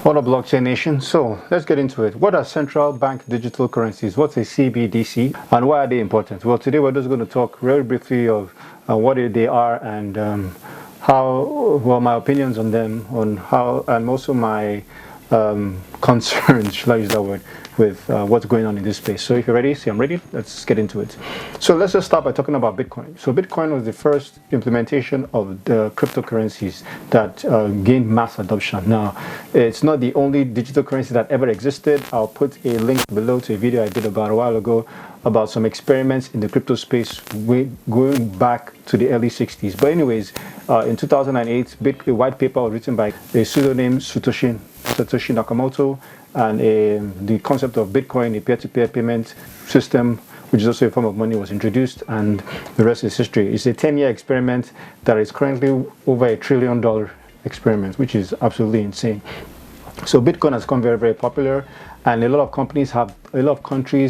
What up, Blockchain Nation? So let's get into it. What are central bank digital currencies? What's a CBDC and why are they important? Well, today we're just going to talk very briefly of what they are and my opinions on them, on how, and also my concerns, shall I use that word, with what's going on in this space. So if you're ready, I'm ready. Let's get into it. So let's just start by talking about Bitcoin. So Bitcoin was the first implementation of the cryptocurrencies that gained mass adoption. Now, it's not the only digital currency that ever existed. I'll put a link below to a video I did about a while ago about some experiments in the crypto space going back to the early 60s. But anyways, in 2008, a white paper was written by a pseudonym Satoshi Nakamoto, and the concept of Bitcoin, a peer-to-peer payment system, which is also a form of money, was introduced, and the rest is history. It's a 10-year experiment that is currently over $1 trillion experiment, which is absolutely insane. So Bitcoin has become very, very popular, and a lot of countries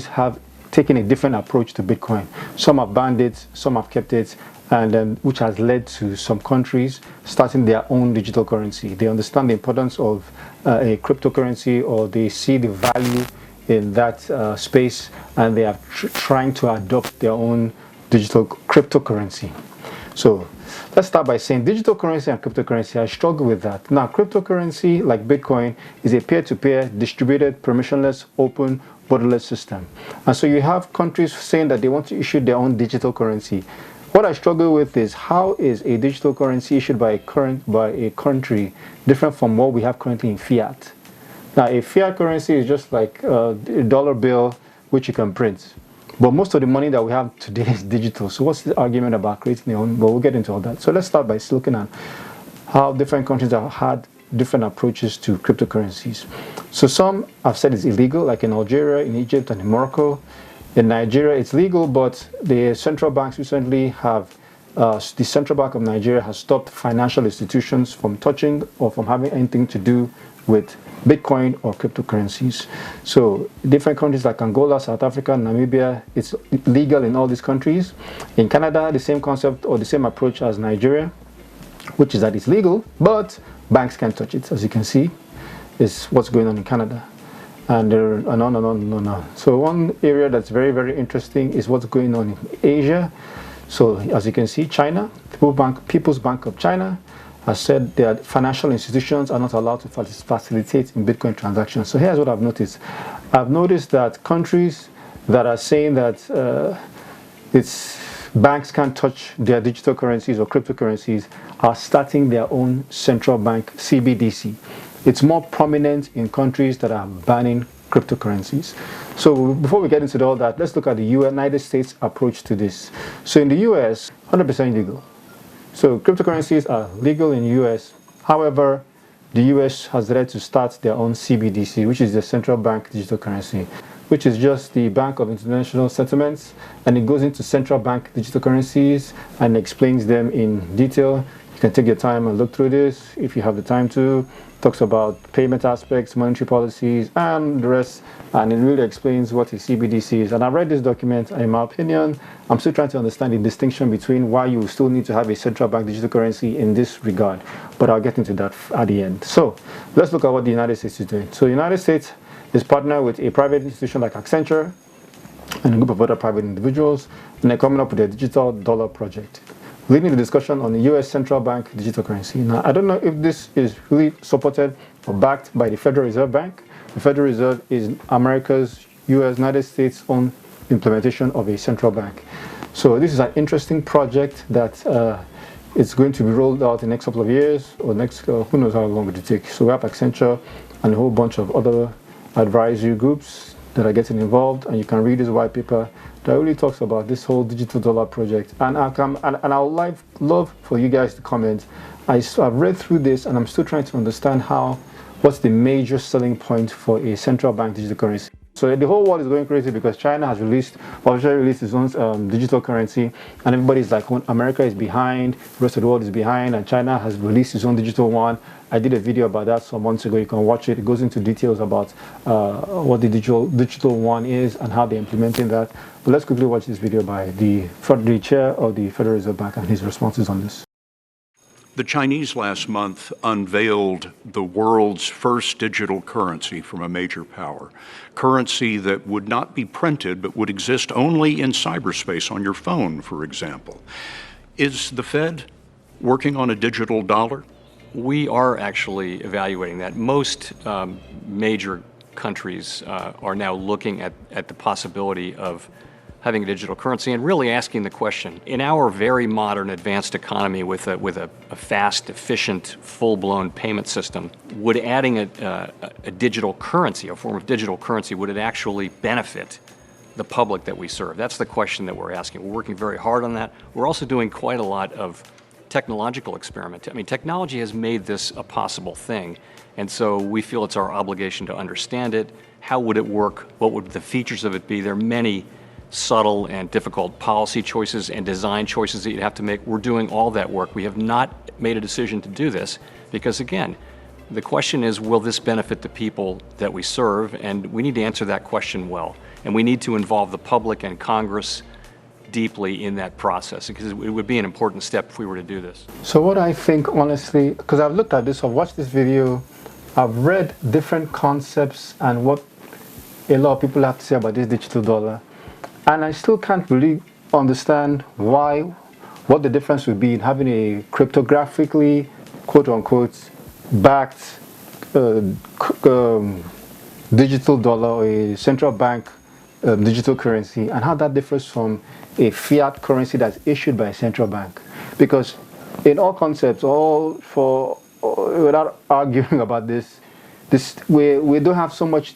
have taken a different approach to Bitcoin. Some have banned it, some have kept it, and which has led to some countries starting their own digital currency. They understand the importance of a cryptocurrency, or they see the value in that space, and they are trying to adopt their own digital cryptocurrency. So let's start by saying digital currency and cryptocurrency. I struggle with that. Now, cryptocurrency, like Bitcoin, is a peer-to-peer, distributed, permissionless, open, borderless system. And so you have countries saying that they want to issue their own digital currency. What I struggle with is, how is a digital currency issued by a country different from what we have currently in fiat? Now, a fiat currency is just like a dollar bill, which you can print. But most of the money that we have today is digital. So what's the argument about creating their own? But we'll get into all that. So let's start by looking at how different countries have had different approaches to cryptocurrencies. So some have said it's illegal, like in Algeria, in Egypt, and in Morocco. In Nigeria, it's legal, but the central banks recently have, the Central Bank of Nigeria has stopped financial institutions from touching or from having anything to do with Bitcoin or cryptocurrencies. So different countries like Angola, South Africa, Namibia, it's legal in all these countries. In Canada, the same concept or the same approach as Nigeria, which is that it's legal, but banks can't touch it. As you can see, is what's going on in Canada. And on and on. So one area that's very, very interesting is what's going on in Asia. So as you can see, China, People's Bank of China has said that financial institutions are not allowed to facilitate in Bitcoin transactions. So here's what I've noticed. I've noticed that countries that are saying that banks can't touch their digital currencies or cryptocurrencies are starting their own central bank CBDC. It's more prominent in countries that are banning cryptocurrencies. So before we get into all that, let's look at the United States approach to this. So in the US, 100% legal. So cryptocurrencies are legal in the US. However, the US has decided to start their own CBDC, which is the central bank digital currency, which is just the Bank of International Settlements, and it goes into central bank digital currencies and explains them in detail. You can take your time and look through this if you have the time to. Talks about payment aspects, monetary policies, and the rest, and it really explains what a CBDC is. And I read this document, and in my opinion, I'm still trying to understand the distinction between why you still need to have a central bank digital currency in this regard, but I'll get into that at the end. So let's look at what the United States is doing. So the United States is partnered with a private institution like Accenture and a group of other private individuals, and they're coming up with a digital dollar project, leading the discussion on the U.S. central bank digital currency. Now, I don't know if this is really supported or backed by the Federal Reserve Bank. The Federal Reserve is America's, United States' own implementation of a central bank. So this is an interesting project that it's going to be rolled out in the next couple of years, or who knows how long it will take. So we have Accenture and a whole bunch of other advisory groups that are getting involved, and you can read this white paper that really talks about this whole digital dollar project. And I would love for you guys to comment. I've read through this, and I'm still trying to understand what's the major selling point for a central bank digital currency. So the whole world is going crazy because China has officially released its own digital currency, and everybody's like, America is behind, the rest of the world is behind, and China has released its own digital one. I did a video about that some months ago. You can watch it. It goes into details about what the digital one is and how they're implementing that. But let's quickly watch this video by the chair of the Federal Reserve Bank and his responses on this. The Chinese last month unveiled the world's first digital currency from a major power, currency that would not be printed but would exist only in cyberspace on your phone, for example. Is the Fed working on a digital dollar? We are actually evaluating that. Most major countries are now looking at the possibility of having a digital currency and really asking the question, in our very modern advanced economy with a fast, efficient, full-blown payment system, would adding a digital currency, a form of digital currency, would it actually benefit the public that we serve? That's the question that we're asking. We're working very hard on that. We're also doing quite a lot of technological experiment. I mean, technology has made this a possible thing, and so we feel it's our obligation to understand it. How would it work? What would the features of it be? There are many subtle and difficult policy choices and design choices that you'd have to make. We're doing all that work. We have not made a decision to do this because, again, the question is, will this benefit the people that we serve? And we need to answer that question well. And we need to involve the public and Congress deeply in that process because it would be an important step if we were to do this. So what I think, honestly, because I've looked at this, I've watched this video, I've read different concepts and what a lot of people have to say about this digital dollar. And I still can't really understand what the difference would be in having a cryptographically, quote unquote, backed digital dollar or a central bank digital currency, and how that differs from a fiat currency that's issued by a central bank. Because in all concepts, without arguing about this, we don't have so much.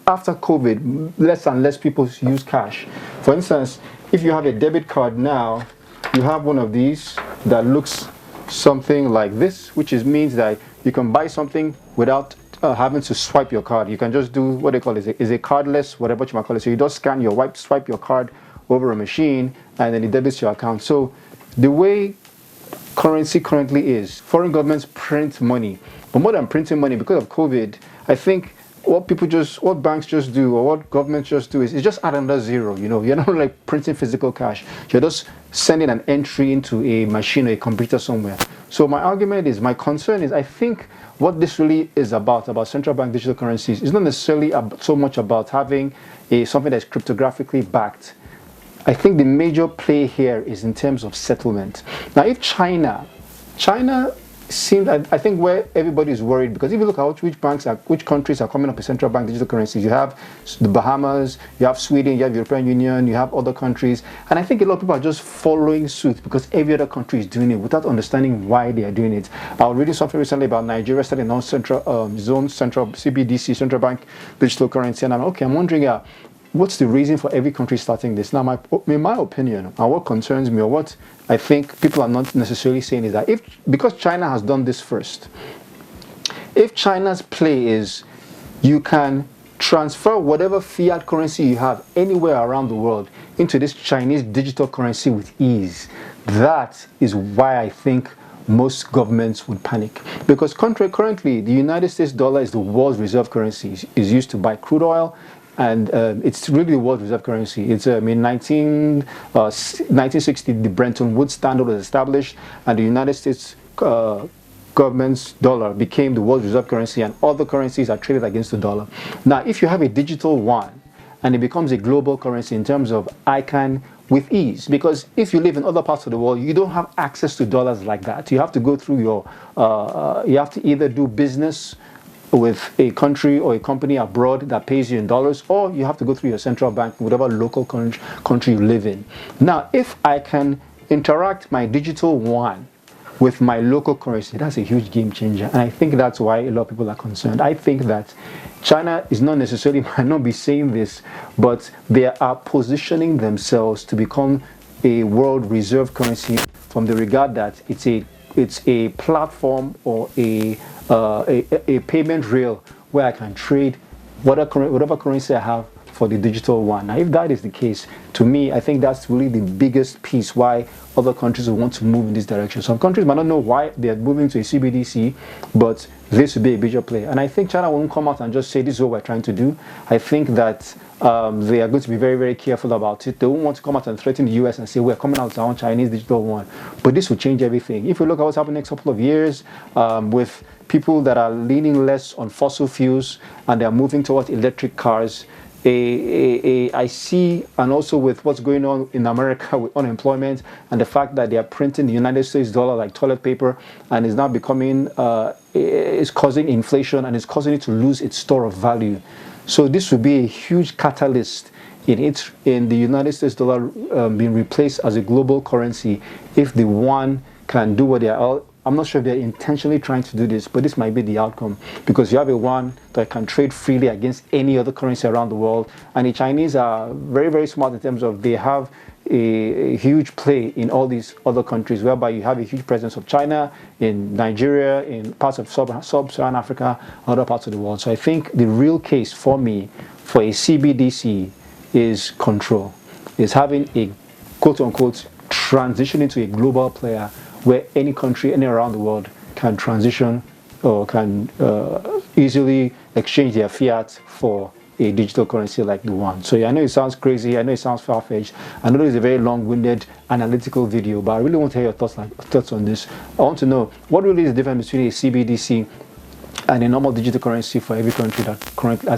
After COVID, less and less people use cash. For instance, if you have a debit card now, you have one of these that looks something like this, which means that you can buy something without having to swipe your card. You can just do what they call is a cardless, whatever you might call it. So you just swipe your card over a machine, and then it debits your account. So the way currency currently is, foreign governments print money, but more than printing money, because of COVID, I think what banks just do, or what governments just do, is just add another zero. You know, you're not like printing physical cash. You're just sending an entry into a machine or a computer somewhere. So my concern is, I think what this really is about central bank digital currencies is not necessarily so much about having something that's cryptographically backed. I think the major play here is in terms of settlement. Now, if China seemed, I think, where everybody is worried, because if you look at which countries are coming up with central bank digital currencies, you have the Bahamas, you have Sweden, you have European Union, you have other countries, and I think a lot of people are just following suit because every other country is doing it without understanding why they are doing it. I was reading something recently about Nigeria starting central CBDC, central bank digital currency, and I'm wondering, what's the reason for every country starting this? Now, in my opinion, and what concerns me, or what I think people are not necessarily saying, is that because China has done this first, if China's play is you can transfer whatever fiat currency you have anywhere around the world into this Chinese digital currency with ease, that is why I think most governments would panic. Because currently, the United States dollar is the world's reserve currency. It's used to buy crude oil, and it's really the world reserve currency. It's in 1960, the Bretton Woods standard was established, and the United States government's dollar became the world reserve currency, and other currencies are traded against the dollar. Now, if you have a digital yuan, and it becomes a global currency in terms of ICANN with ease, because if you live in other parts of the world, you don't have access to dollars like that. You have to go through you have to either do business with a country or a company abroad that pays you in dollars, or you have to go through your central bank, whatever local country you live in. Now, if I can interact my digital yuan with my local currency, that's a huge game changer. And I think that's why a lot of people are concerned. I think that China is not necessarily, might not be saying this, but they are positioning themselves to become a world reserve currency from the regard that it's a platform or a payment rail where I can trade whatever currency I have for the digital one. Now, if that is the case, to me, I think that's really the biggest piece why other countries will want to move in this direction. Some countries might not know why they are moving to a CBDC, but this would be a major play. And I think China won't come out and just say this is what we're trying to do. I think that they are going to be very, very careful about it. They won't want to come out and threaten the US and say, we're coming out with our own Chinese digital one. But this will change everything. If you look at what's happening next couple of years with people that are leaning less on fossil fuels and they're moving towards electric cars, I see, and also with what's going on in America with unemployment and the fact that they are printing the United States dollar like toilet paper and is now becoming, is causing inflation and is causing it to lose its store of value. So this would be a huge catalyst in the United States dollar being replaced as a global currency if the yuan can do what they are. I'm not sure if they're intentionally trying to do this, but this might be the outcome because you have a yuan that can trade freely against any other currency around the world. And the Chinese are very, very smart in terms of they have a huge play in all these other countries, whereby you have a huge presence of China, in Nigeria, in parts of sub-Saharan Africa, other parts of the world. So I think the real case for me for a CBDC is control, is having a quote-unquote transition into a global player where any country, anywhere around the world can transition or can easily exchange their fiat for a digital currency like the one. So yeah, I know it sounds crazy, I know it sounds far-fetched, I know it's a very long-winded analytical video, but I really want to hear your thoughts on this. I want to know what really is the difference between a CBDC and a normal digital currency for every country that currently,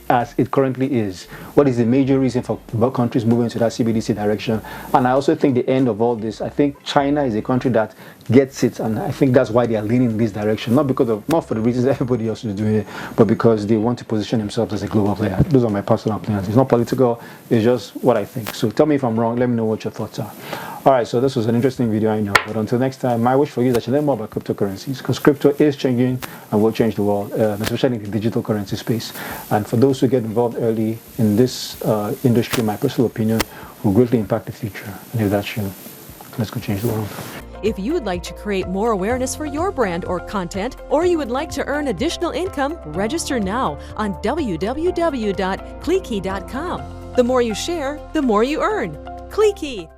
as it currently is. What is the major reason for countries moving to that CBDC direction? And I also think the end of all this, I think China is a country that gets it, and I think that's why they are leaning in this direction. Not for the reasons everybody else is doing it, but because they want to position themselves as a global player. Those are my personal plans. It's not political, it's just what I think. So tell me if I'm wrong, let me know what your thoughts are. Alright, so this was an interesting video, I know. But until next time, my wish for you is that you learn more about cryptocurrencies, because crypto is changing and will change the world, especially in the digital currency space. And for those who get involved early in this industry, my personal opinion, will greatly impact the future. And if that's you, let's go change the world. If you would like to create more awareness for your brand or content, or you would like to earn additional income, register now on www.cliquey.com. The more you share, the more you earn. Cliquey.